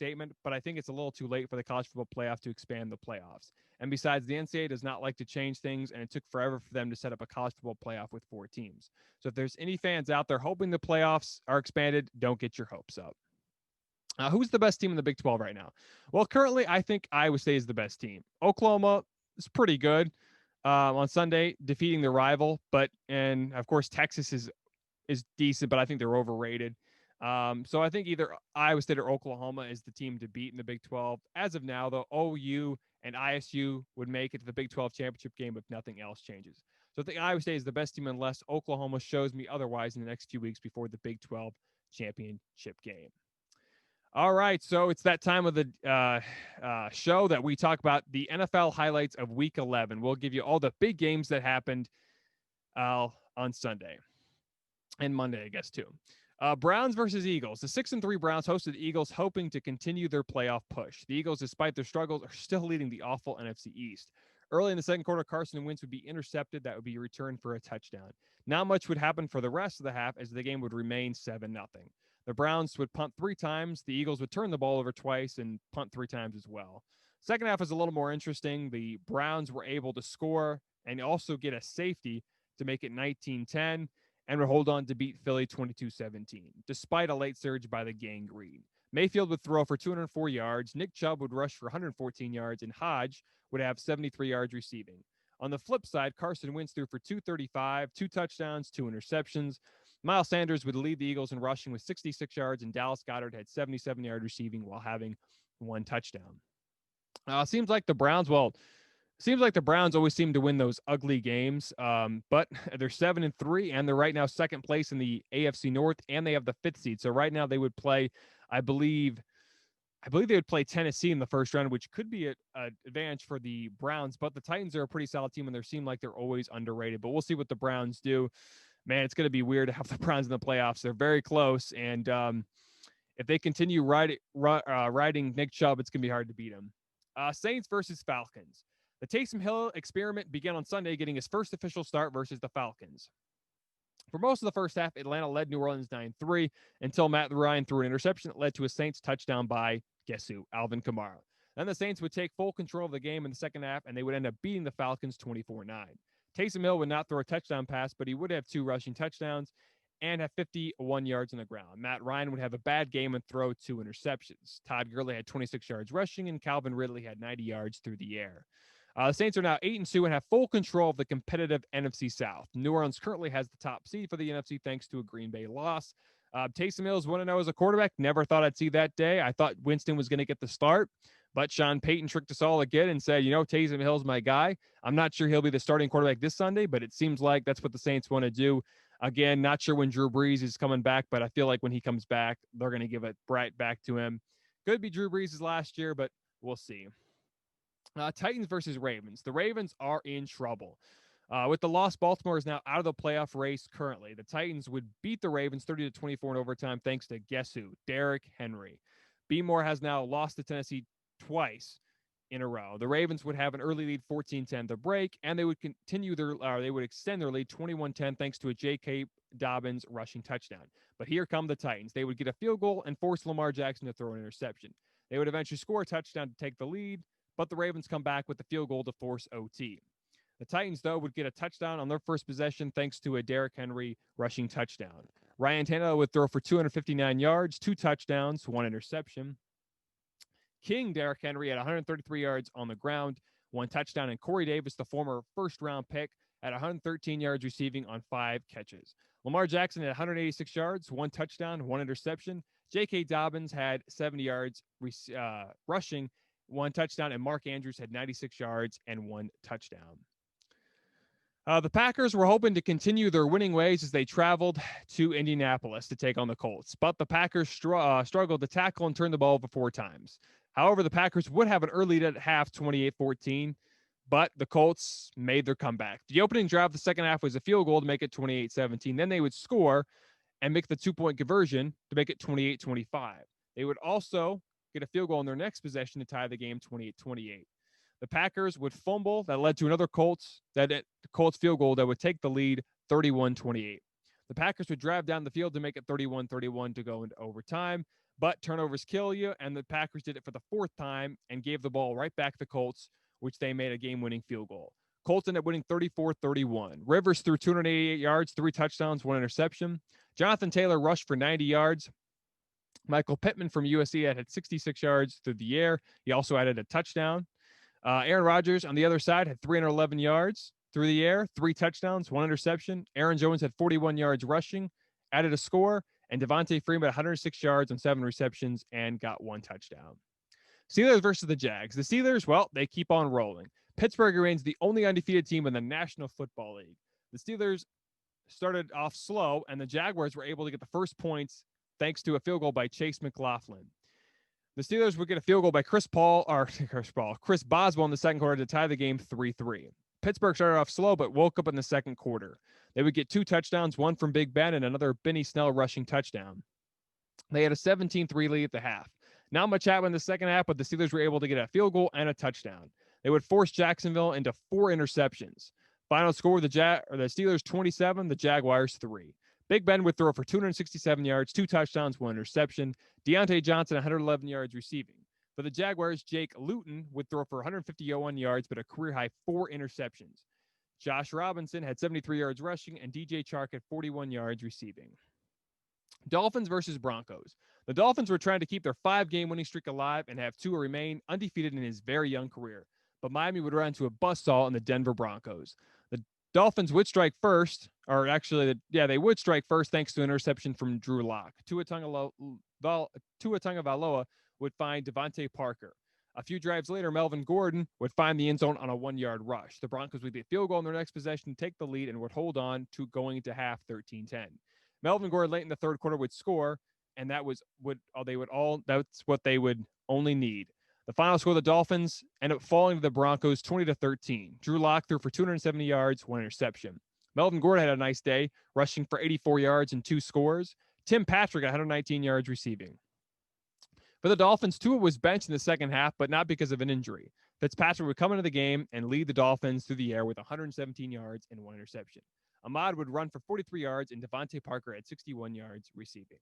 statement, but I think it's a little too late for the college football playoff to expand the playoffs. And besides, the NCAA does not like to change things, and it took forever for them to set up a college football playoff with 4 teams. So if there's any fans out there hoping the playoffs are expanded, don't get your hopes up. Who's the best team in the Big 12 right now? Well, currently, I think Iowa State is the best team. Oklahoma is pretty good on Sunday, defeating their rival, and of course Texas is decent, but I think they're overrated. So I think either Iowa State or Oklahoma is the team to beat in the Big 12. As of now, though, OU and ISU would make it to the Big 12 championship game if nothing else changes. So I think Iowa State is the best team unless Oklahoma shows me otherwise in the next few weeks before the Big 12 championship game. All right, so it's that time of the show that we talk about the NFL highlights of Week 11. We'll give you all the big games that happened on Sunday and Monday, I guess, too. Browns versus Eagles. The 6-3 Browns hosted the Eagles, hoping to continue their playoff push. The Eagles, despite their struggles, are still leading the awful NFC East. Early in the second quarter, Carson Wentz would be intercepted. That would be returned for a touchdown. Not much would happen for the rest of the half as the game would remain 7-0. The Browns would punt 3 times. The Eagles would turn the ball over twice and punt 3 times as well. Second half was a little more interesting. The Browns were able to score and also get a safety to make it 19-10 and would hold on to beat Philly 22-17, despite a late surge by the Gang Green. Mayfield would throw for 204 yards. Nick Chubb would rush for 114 yards, and Hodge would have 73 yards receiving. On the flip side, Carson Wentz threw for 235, 2 touchdowns, 2 interceptions. Miles Sanders would lead the Eagles in rushing with 66 yards, and Dallas Goedert had 77 yards receiving while having 1 touchdown. Seems like the Browns always seem to win those ugly games, but they're 7-3, and they're right now second place in the AFC North, and they have the 5th seed. So right now they would play, I believe they would play Tennessee in the first round, which could be an advantage for the Browns. But the Titans are a pretty solid team, and they seem like they're always underrated. But we'll see what the Browns do. Man, it's going to be weird to have the Browns in the playoffs. They're very close, and if they continue riding Nick Chubb, it's going to be hard to beat him. Saints versus Falcons. The Taysom Hill experiment began on Sunday, getting his first official start versus the Falcons. For most of the first half, Atlanta led New Orleans 9-3 until Matt Ryan threw an interception that led to a Saints touchdown by, guess who, Alvin Kamara. Then the Saints would take full control of the game in the second half, and they would end up beating the Falcons 24-9. Taysom Hill would not throw a touchdown pass, but he would have 2 rushing touchdowns and have 51 yards on the ground. Matt Ryan would have a bad game and throw 2 interceptions. Todd Gurley had 26 yards rushing, and Calvin Ridley had 90 yards through the air. The Saints are now 8-2 and have full control of the competitive NFC South. New Orleans currently has the top seed for the NFC thanks to a Green Bay loss. Taysom Hill is 1-0 as a quarterback. Never thought I'd see that day. I thought Winston was going to get the start, but Sean Payton tricked us all again and said, Taysom Hill's my guy. I'm not sure he'll be the starting quarterback this Sunday, but it seems like that's what the Saints want to do. Again, not sure when Drew Brees is coming back, but I feel like when he comes back, they're going to give it right back to him. Could be Drew Brees' last year, but we'll see. Titans versus Ravens. The Ravens are in trouble. With the loss, Baltimore is now out of the playoff race currently. The Titans would beat the Ravens 30-24 in overtime thanks to, guess who? Derrick Henry. B. Moore has now lost to Tennessee twice in a row. The Ravens would have an early lead 14-10 to break, and they would they would extend their lead 21-10 thanks to a J.K. Dobbins rushing touchdown. But here come the Titans. They would get a field goal and force Lamar Jackson to throw an interception. They would eventually score a touchdown to take the lead, but the Ravens come back with the field goal to force OT. The Titans, though, would get a touchdown on their first possession thanks to a Derrick Henry rushing touchdown. Ryan Tannehill would throw for 259 yards, 2 touchdowns, 1 interception. King Derrick Henry had 133 yards on the ground, 1 touchdown, and Corey Davis, the former first-round pick, had 113 yards receiving on 5 catches. Lamar Jackson had 186 yards, 1 touchdown, 1 interception. J.K. Dobbins had 70 yards rushing, 1 touchdown, and Mark Andrews had 96 yards and 1 touchdown. The Packers were hoping to continue their winning ways as they traveled to Indianapolis to take on the Colts, but the Packers struggled to tackle and turn the ball over 4 times. However, the Packers would have an early lead at half, 28-14, but the Colts made their comeback. The opening drive of the second half was a field goal to make it 28-17. Then they would score and make the 2-point conversion to make it 28-25. They would also get a field goal in their next possession to tie the game 28-28. The Packers would fumble. That led to another Colts field goal that would take the lead 31-28. The Packers would drive down the field to make it 31-31 to go into overtime, But turnovers kill you, and the Packers did it for the fourth time and gave the ball right back to the Colts, which they made a game-winning field goal. Colts ended up winning 34-31. Rivers threw 288 yards, 3 touchdowns, 1 interception. Jonathan Taylor rushed for 90 yards. Michael Pittman from USC had 66 yards through the air. He also added a touchdown. Aaron Rodgers on the other side had 311 yards through the air, 3 touchdowns, 1 interception. Aaron Jones had 41 yards rushing, added a score, and Devontae Freeman had 106 yards on 7 receptions and got 1 touchdown. Steelers versus the Jags. The Steelers, well, they keep on rolling. Pittsburgh remains the only undefeated team in the National Football League. The Steelers started off slow, and the Jaguars were able to get the first points thanks to a field goal by Chase McLaughlin. The Steelers would get a field goal by Chris Boswell in the second quarter to tie the game 3-3. Pittsburgh started off slow, but woke up in the second quarter. They would get 2 touchdowns, one from Big Ben and another Benny Snell rushing touchdown. They had a 17-3 lead at the half. Not much happened in the second half, but the Steelers were able to get a field goal and a touchdown. They would force Jacksonville into 4 interceptions. Final score, the Steelers 27, the Jaguars 3. Big Ben would throw for 267 yards, 2 touchdowns, 1 interception. Deontay Johnson, 111 yards receiving. For the Jaguars, Jake Luton would throw for 151 yards, but a career-high 4 interceptions. Josh Robinson had 73 yards rushing, and DJ Chark had 41 yards receiving. Dolphins versus Broncos. The Dolphins were trying to keep their 5-game winning streak alive and have Tua remain undefeated in his very young career. But Miami would run into a buzzsaw in the Denver Broncos. The Dolphins would strike first, or actually, they would strike first thanks to an interception from Drew Lock. Tua Tagovailoa would find Devontae Parker. A few drives later, Melvin Gordon would find the end zone on a 1-yard rush. The Broncos would get a field goal in their next possession, take the lead, and would hold on to going into half 13-10. Melvin Gordon late in the third quarter would score, and that's what they would only need. The final score, the Dolphins ended up falling to the Broncos 20-13. Drew Lock threw for 270 yards, 1 interception. Melvin Gordon had a nice day, rushing for 84 yards and 2 scores. Tim Patrick got 119 yards receiving. For the Dolphins, Tua was benched in the second half, but not because of an injury. Fitzpatrick would come into the game and lead the Dolphins through the air with 117 yards and 1 interception. Ahmad would run for 43 yards, and Devontae Parker had 61 yards receiving.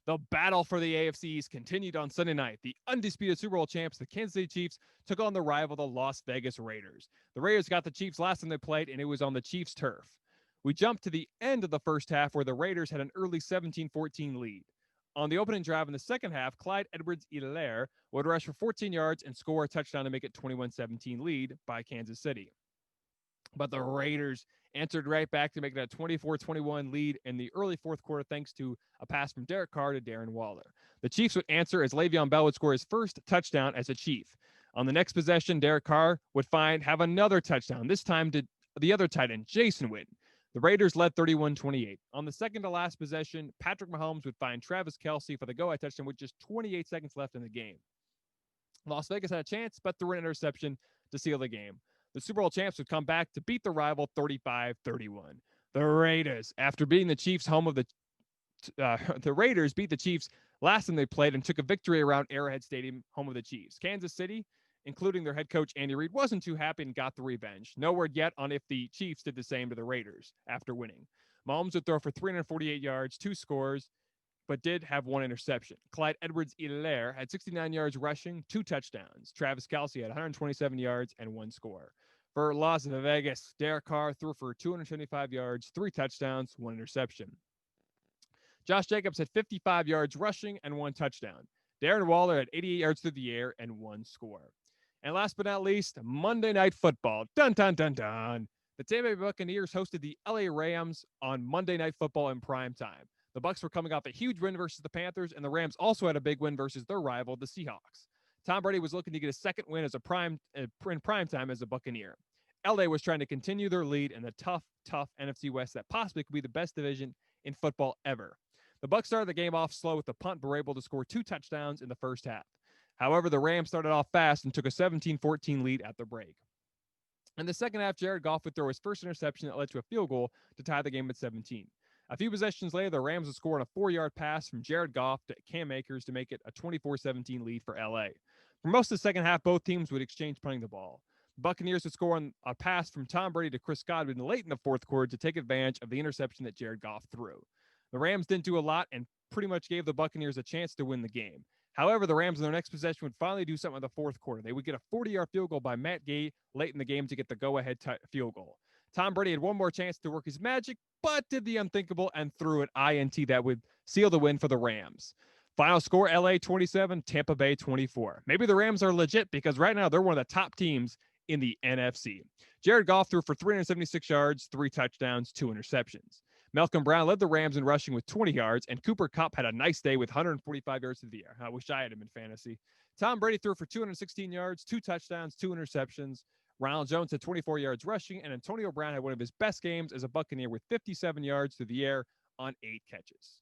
The battle for the AFC East continued on Sunday night. The undisputed Super Bowl champs, the Kansas City Chiefs, took on the rival, the Las Vegas Raiders. The Raiders got the Chiefs last time they played, and it was on the Chiefs' turf. We jumped to the end of the first half where the Raiders had an early 17-14 lead. On the opening drive in the second half, Clyde Edwards-Helaire would rush for 14 yards and score a touchdown to make it 21-17 lead by Kansas City. But the Raiders answered right back to make it a 24-21 lead in the early fourth quarter thanks to a pass from Derek Carr to Darren Waller. The Chiefs would answer as Le'Veon Bell would score his first touchdown as a Chief. On the next possession, Derek Carr would have another touchdown, this time to the other tight end, Jason Witten. The Raiders led 31-28. On the second to last possession, Patrick Mahomes would find Travis Kelce for the go-ahead touchdown with just 28 seconds left in the game. Las Vegas had a chance, but threw an interception to seal the game. The Super Bowl champs would come back to beat the rival 35-31. The Raiders, after beating the Chiefs the Raiders beat the Chiefs last time they played and took a victory around Arrowhead Stadium, home of the Chiefs. Kansas City, including their head coach Andy Reid, wasn't too happy and got the revenge. No word yet on if the Chiefs did the same to the Raiders after winning. Mahomes would throw for 348 yards, 2 scores, but did have 1 interception. Clyde Edwards-Helaire had 69 yards rushing, 2 touchdowns. Travis Kelce had 127 yards and 1 score. For Las Vegas, Derek Carr threw for 275 yards, 3 touchdowns, 1 interception. Josh Jacobs had 55 yards rushing and 1 touchdown. Darren Waller had 88 yards through the air and 1 score. And last but not least, Monday Night Football. Dun, dun, dun, dun. The Tampa Bay Buccaneers hosted the LA Rams on Monday Night Football in prime time. The Bucs were coming off a huge win versus the Panthers, and the Rams also had a big win versus their rival, the Seahawks. Tom Brady was looking to get a second win in prime time as a Buccaneer. LA was trying to continue their lead in the tough NFC West that possibly could be the best division in football ever. The Bucs started the game off slow with a punt, but were able to score 2 touchdowns in the first half. However, the Rams started off fast and took a 17-14 lead at the break. In the second half, Jared Goff would throw his first interception that led to a field goal to tie the game at 17. A few possessions later, the Rams would score on a 4-yard pass from Jared Goff to Cam Akers to make it a 24-17 lead for LA. For most of the second half, both teams would exchange punting the ball. The Buccaneers would score on a pass from Tom Brady to Chris Godwin late in the fourth quarter to take advantage of the interception that Jared Goff threw. The Rams didn't do a lot, and pretty much gave the Buccaneers a chance to win the game. However, the Rams in their next possession would finally do something in the fourth quarter. They would get a 40-yard field goal by Matt Gay late in the game to get the go-ahead field goal. Tom Brady had one more chance to work his magic, but did the unthinkable and threw an INT that would seal the win for the Rams. Final score, LA 27, Tampa Bay 24. Maybe the Rams are legit because right now they're one of the top teams in the NFC. Jared Goff threw for 376 yards, 3 touchdowns, 2 interceptions. Malcolm Brown led the Rams in rushing with 20 yards, and Cooper Kupp had a nice day with 145 yards through the air. I wish I had him in fantasy. Tom Brady threw for 216 yards, 2 touchdowns, 2 interceptions. Ronald Jones had 24 yards rushing, and Antonio Brown had one of his best games as a Buccaneer with 57 yards through the air on 8 catches.